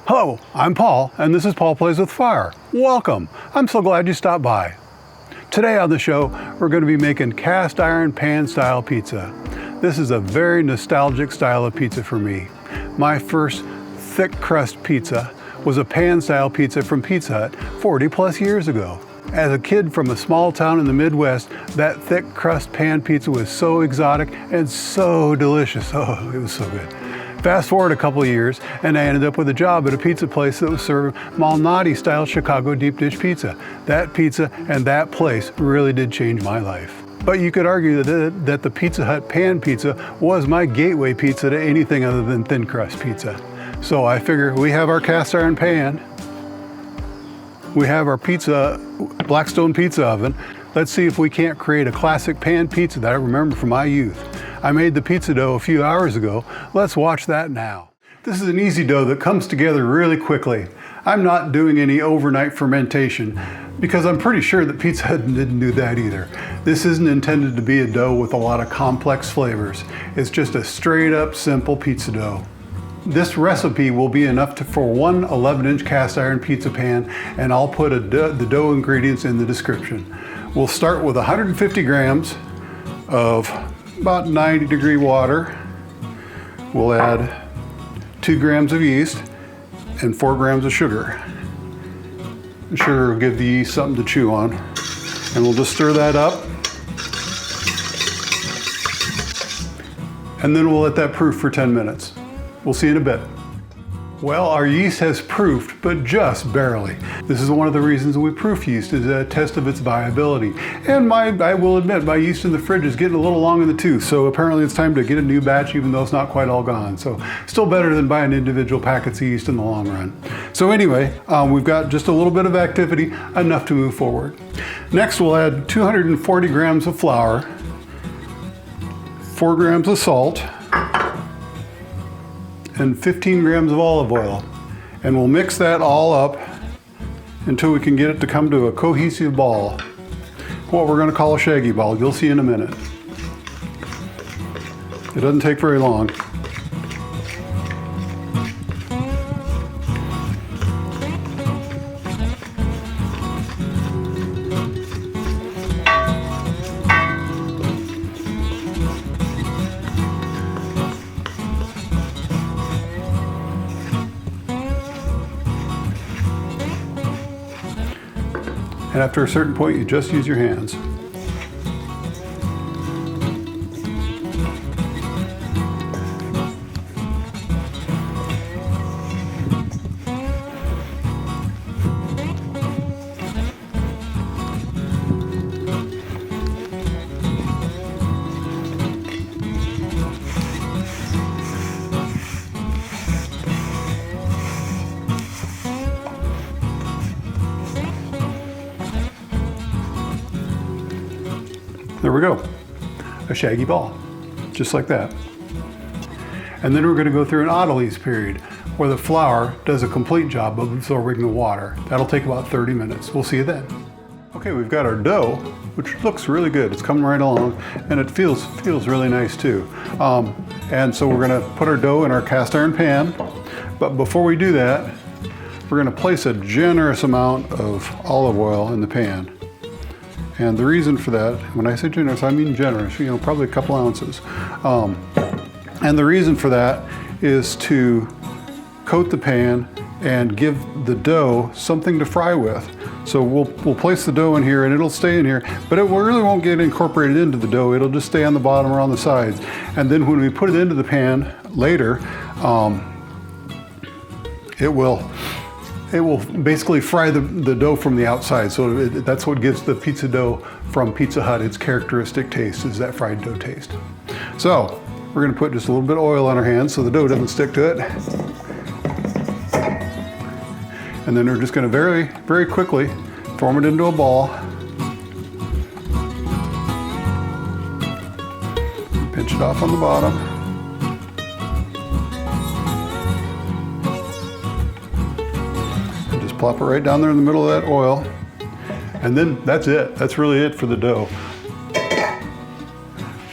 Hello, I'm Paul, and this is Paul Plays with Fire. Welcome. I'm so glad you stopped by. Today on the show, we're going to be making cast iron pan style pizza. This is a very nostalgic style of pizza for me. My first thick crust pizza was a pan style pizza from Pizza Hut 40 plus years ago. As a kid from a small town in the Midwest, that thick crust pan pizza was so exotic and so delicious. Oh, it was so good. Fast forward a couple of years, and I ended up with a job at a pizza place that was serving Malnati style Chicago deep dish pizza. That pizza and that place really did change my life. But you could argue that the Pizza Hut pan pizza was my gateway pizza to anything other than thin crust pizza. So I figure we have our cast iron pan, we have our Blackstone pizza oven. Let's see if we can't create a classic pan pizza that I remember from my youth. I made the pizza dough a few hours ago. Let's watch that now. This is an easy dough that comes together really quickly. I'm not doing any overnight fermentation because I'm pretty sure that Pizza Hut didn't do that either. This isn't intended to be a dough with a lot of complex flavors. It's just a straight up simple pizza dough. This recipe will be enough for one 11-inch cast iron pizza pan, and I'll put the dough ingredients in the description. We'll start with 150 grams of about 90-degree water. We'll add 2 grams of yeast and 4 grams of sugar. The sugar will give the yeast something to chew on. And we'll just stir that up. And then we'll let that proof for 10 minutes. We'll see you in a bit. Well, our yeast has proofed, but just barely. This is one of the reasons we proof yeast, is a test of its viability. And I will admit, my yeast in the fridge is getting a little long in the tooth, so apparently it's time to get a new batch, even though it's not quite all gone. So still better than buying individual packets of yeast in the long run. So anyway, we've got just a little bit of activity, enough to move forward. Next, we'll add 240 grams of flour, 4 grams of salt, and 15 grams of olive oil. And we'll mix that all up until we can get it to come to a cohesive ball. What we're going to call a shaggy ball. You'll see in a minute. It doesn't take very long. And after a certain point, you just use your hands. There we go, a shaggy ball, just like that. And then we're going to go through an autolyse period where the flour does a complete job of absorbing the water. That'll take about 30 minutes. We'll see you then. Okay, we've got our dough, which looks really good. It's coming right along, and it feels really nice too. And so we're going to put our dough in our cast iron pan. But before we do that, we're going to place a generous amount of olive oil in the pan. And the reason for that, when I say generous, I mean generous, probably a couple ounces. And the reason for that is to coat the pan and give the dough something to fry with. So we'll place the dough in here and it'll stay in here, but it really won't get incorporated into the dough. It'll just stay on the bottom or on the sides. And then when we put it into the pan later, it will basically fry the dough from the outside. So that's what gives the pizza dough from Pizza Hut its characteristic taste, is that fried dough taste. So we're going to put just a little bit of oil on our hands so the dough doesn't stick to it. And then we're just going to very, very quickly form it into a ball. Pinch it off on the bottom. Plop it right down there in the middle of that oil. And then that's it. That's really it for the dough.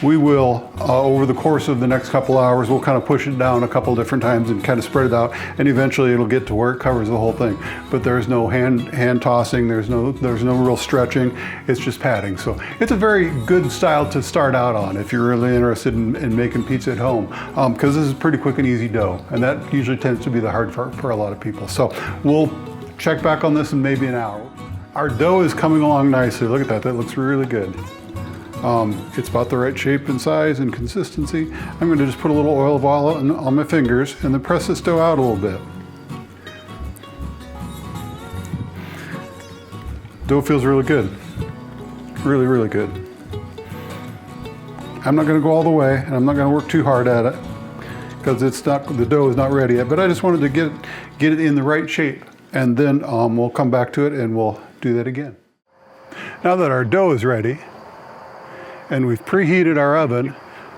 we will, over the course of the next couple hours, we'll kind of push it down a couple different times and kind of spread it out, and eventually it'll get to where it covers the whole thing. But there's no hand tossing, there's no real stretching, it's just patting. So it's a very good style to start out on if you're really interested in making pizza at home, because this is pretty quick and easy dough, and that usually tends to be the hard part for a lot of people. So we'll check back on this in maybe an hour. Our dough is coming along nicely. Look at that, that looks really good. It's about the right shape and size and consistency. I'm going to just put a little olive oil on my fingers and then press this dough out a little bit. Dough feels really good. Really, really good. I'm not going to go all the way, and I'm not going to work too hard at it because the dough is not ready yet, but I just wanted to get it in the right shape, and then we'll come back to it and we'll do that again. Now that our dough is ready, and we've preheated our oven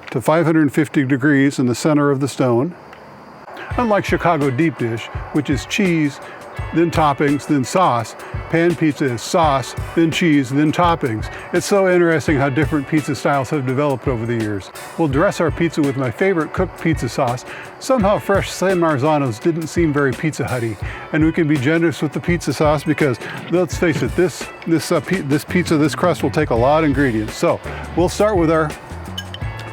to 550 degrees in the center of the stone. Unlike Chicago deep dish, which is cheese, then toppings, then sauce, pan pizza is sauce, then cheese, then toppings. It's so interesting how different pizza styles have developed over the years. We'll dress our pizza with my favorite cooked pizza sauce. Somehow fresh San Marzanos didn't seem very Pizza Hut-y, and we can be generous with the pizza sauce because, let's face it, this crust will take a lot of ingredients. So we'll start with our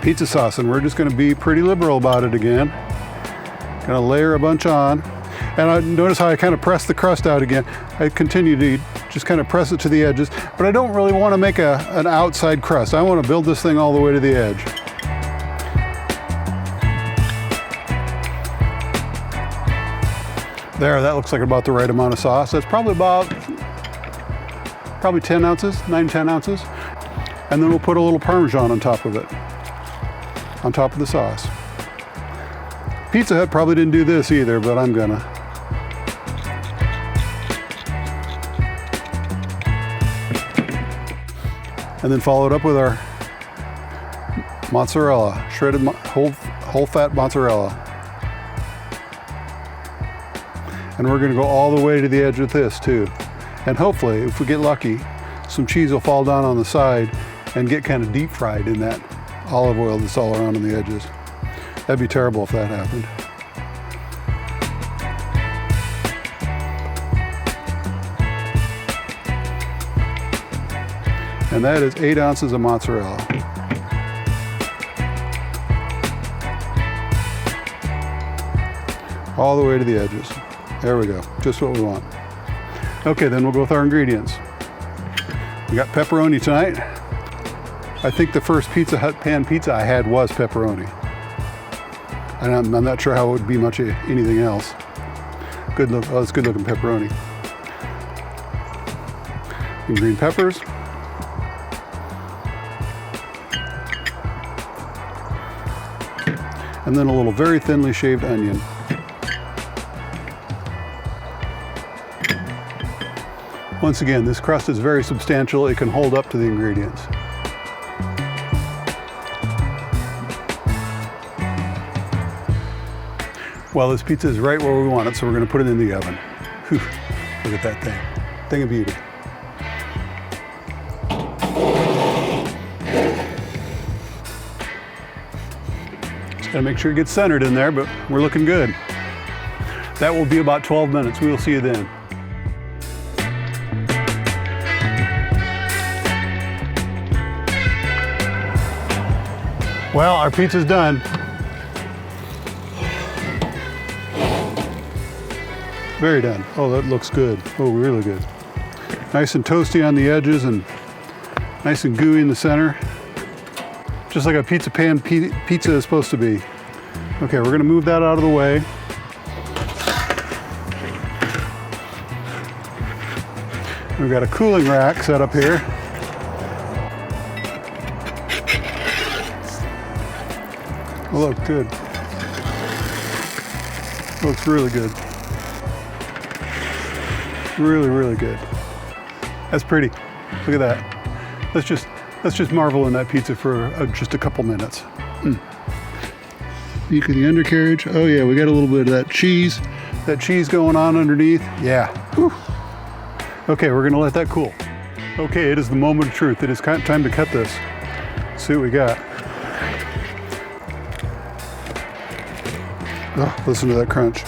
pizza sauce, and we're just going to be pretty liberal about it again. Gonna layer a bunch on. And I notice how I kind of press the crust out again. I continue to just kind of press it to the edges, but I don't really want to make an outside crust. I want to build this thing all the way to the edge. There, that looks like about the right amount of sauce. That's probably 10 ounces, 9-10 ounces. And then we'll put a little Parmesan on top of it, on top of the sauce. Pizza Hut probably didn't do this either, but I'm gonna. And then follow it up with our mozzarella, shredded whole fat mozzarella. And we're gonna go all the way to the edge with this too. And hopefully, if we get lucky, some cheese will fall down on the side and get kind of deep fried in that olive oil that's all around on the edges. That'd be terrible if that happened. And that is 8 ounces of mozzarella. All the way to the edges. There we go, just what we want. Okay, then we'll go with our ingredients. We got pepperoni tonight. I think the first Pizza Hut pan pizza I had was pepperoni. And I'm not sure how it would be much of anything else. Good look, oh, it's good looking pepperoni. And green peppers. And then a little very thinly shaved onion. Once again, this crust is very substantial. It can hold up to the ingredients. Well, this pizza is right where we want it, so we're going to put it in the oven. Whew, look at that thing. Thing of beauty. Just got to make sure it gets centered in there, but we're looking good. That will be about 12 minutes. We will see you then. Well, our pizza's done. Very done. Oh, that looks good. Oh, really good. Nice and toasty on the edges and nice and gooey in the center. Just like a pizza pan pizza is supposed to be. Okay, we're gonna move that out of the way. We've got a cooling rack set up here. Oh, look, good. Looks really good. Really, really good. That's pretty. Look at that. Let's just marvel in that pizza for just a couple minutes. Look at the undercarriage. Oh yeah, we got a little bit of that cheese going on underneath. Yeah. Whew. Okay, we're gonna let that cool. Okay, it is the moment of truth. It is time to cut this. Let's see what we got. Oh, listen to that crunch.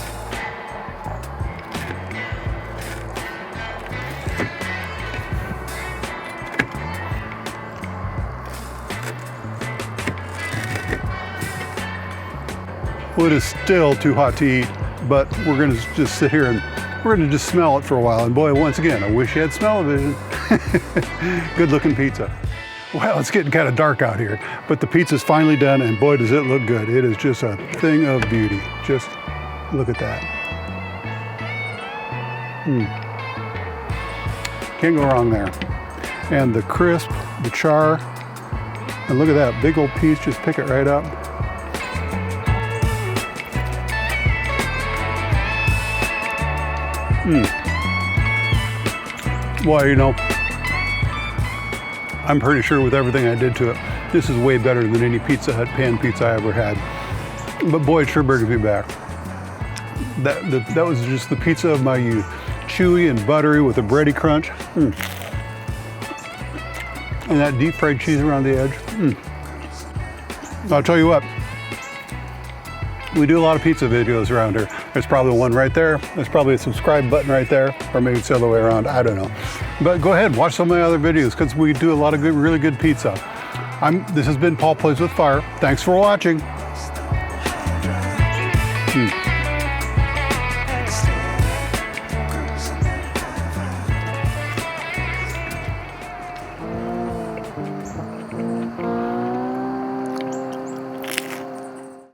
Well, it is still too hot to eat, but we're gonna just sit here and we're gonna just smell it for a while. And boy, once again, I wish you had smell-o-vision. Good looking pizza. Well, it's getting kind of dark out here, but the pizza's finally done, and boy, does it look good. It is just a thing of beauty. Just look at that. Can't go wrong there. And the crisp, the char, and look at that big old piece, just pick it right up. Well, you know, I'm pretty sure with everything I did to it, this is way better than any Pizza Hut pan pizza I ever had. But boy, it sure brings me back. That was just the pizza of my youth. Chewy and buttery with a bready crunch. And that deep fried cheese around the edge. I'll tell you what, we do a lot of pizza videos around here. There's probably one right there. There's probably a subscribe button right there, or maybe it's the other way around, I don't know. But go ahead, watch some of my other videos because we do a lot of good, really good pizza. This has been Paul Plays with Fire. Thanks for watching.